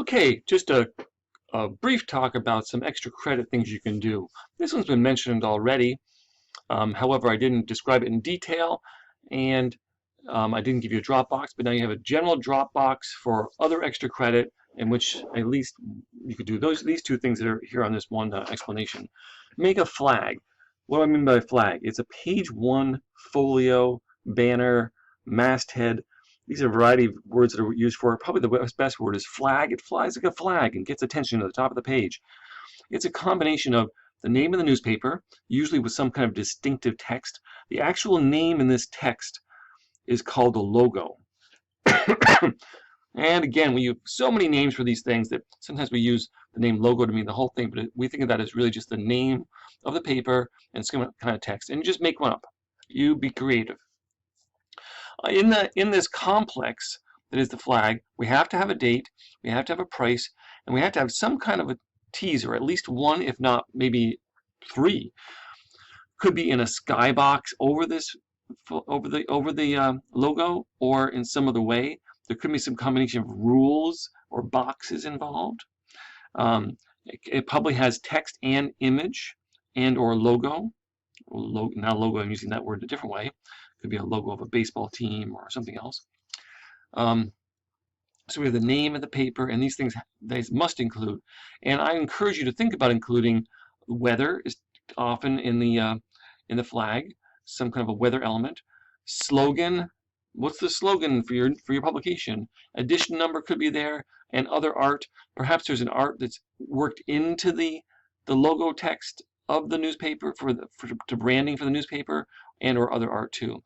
Okay, just a brief talk about some extra credit things you can do. This one's been mentioned already. However, I didn't describe it in detail, and I didn't give you a Dropbox, but now you have a general Dropbox for other extra credit, in which at least you could do these two things that are here on this one explanation. Make a flag. What do I mean by flag? It's a page one folio, banner, masthead. These are a variety of words that are used for it. Probably the best word is flag. It flies like a flag and gets attention to the top of the page. It's a combination of the name of the newspaper, usually with some kind of distinctive text. The actual name in this text is called the logo. And again, we use so many names for these things that sometimes we use the name logo to mean the whole thing, but we think of that as really just the name of the paper and some kind of text. And you just make one up. You be creative. In this complex that is the flag, we have to have a date, we have to have a price, and we have to have some kind of a teaser, at least one, if not maybe three. Could be in a skybox over the logo, or in some other way. There could be some combination of rules or boxes involved. It probably has text and image and or logo. Now logo, I'm using that word a different way. Could be a logo of a baseball team or something else. So we have the name of the paper, and these things they must include. And I encourage you to think about including weather is often in the flag, some kind of a weather element. Slogan. What's the slogan for your publication? Edition number could be there, and other art. Perhaps there's an art that's worked into the logo text of the newspaper to branding for the newspaper, and or other art too.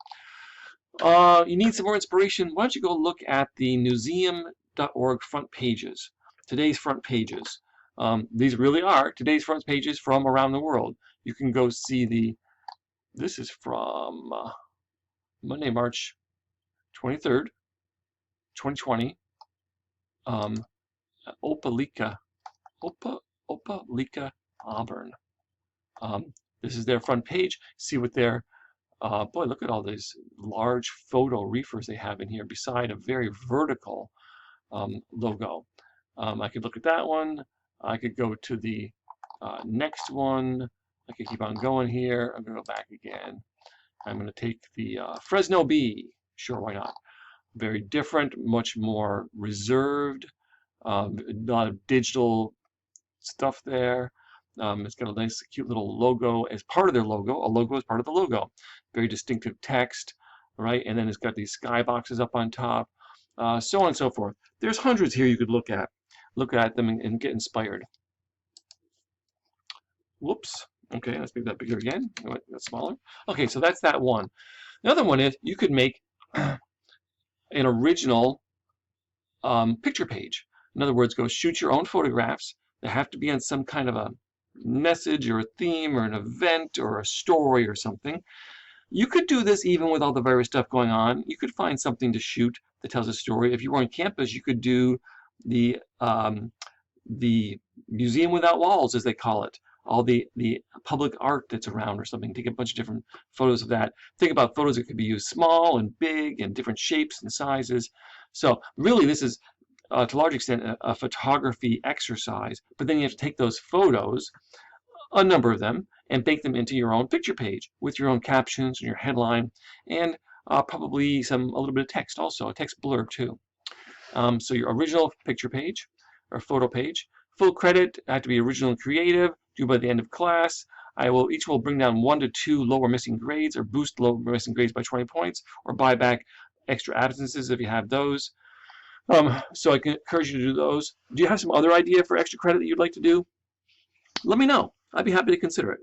You need some more inspiration. Why don't you go look at the museum.org front pages, today's front pages. These really are today's front pages from around the world. You can go see this is from Monday, March 23rd, 2020. Opelika, Auburn. This is their front page. See what their boy, look at all these large photo reefers they have in here beside a very vertical logo. I could look at that one. I could go to the next one. I could keep on going here. I'm going to go back again. I'm going to take the Fresno Bee. Sure, why not? Very different, much more reserved. A lot of digital stuff there. It's got a nice, cute little logo as part of their logo. A logo is part of the logo. Very distinctive text, right? And then it's got these skyboxes up on top, so on and so forth. There's hundreds here you could look at them and get inspired. Whoops. Okay, let's make that bigger again. That's smaller. Okay, so that's that one. The other one is you could make an original picture page. In other words, go shoot your own photographs. They have to be on some kind of a message or a theme or an event or a story or something. You could do this even with all the various stuff going on. You could find something to shoot that tells a story. If you were on campus, you could do the museum without walls, as they call it. All the public art that's around or something. Take a bunch of different photos of that. Think about photos that could be used small and big and different shapes and sizes. So really this is to a large extent a photography exercise, but then you have to take those photos, a number of them, and bake them into your own picture page with your own captions and your headline, and probably a little bit of text also, a text blurb too. So your original picture page or photo page. Full credit, have to be original and creative, due by the end of class. Each will bring down 1 to 2 lower missing grades or boost lower missing grades by 20 points or buy back extra absences if you have those. So I can encourage you to do those. Do you have some other idea for extra credit that you'd like to do? Let me know. I'd be happy to consider it.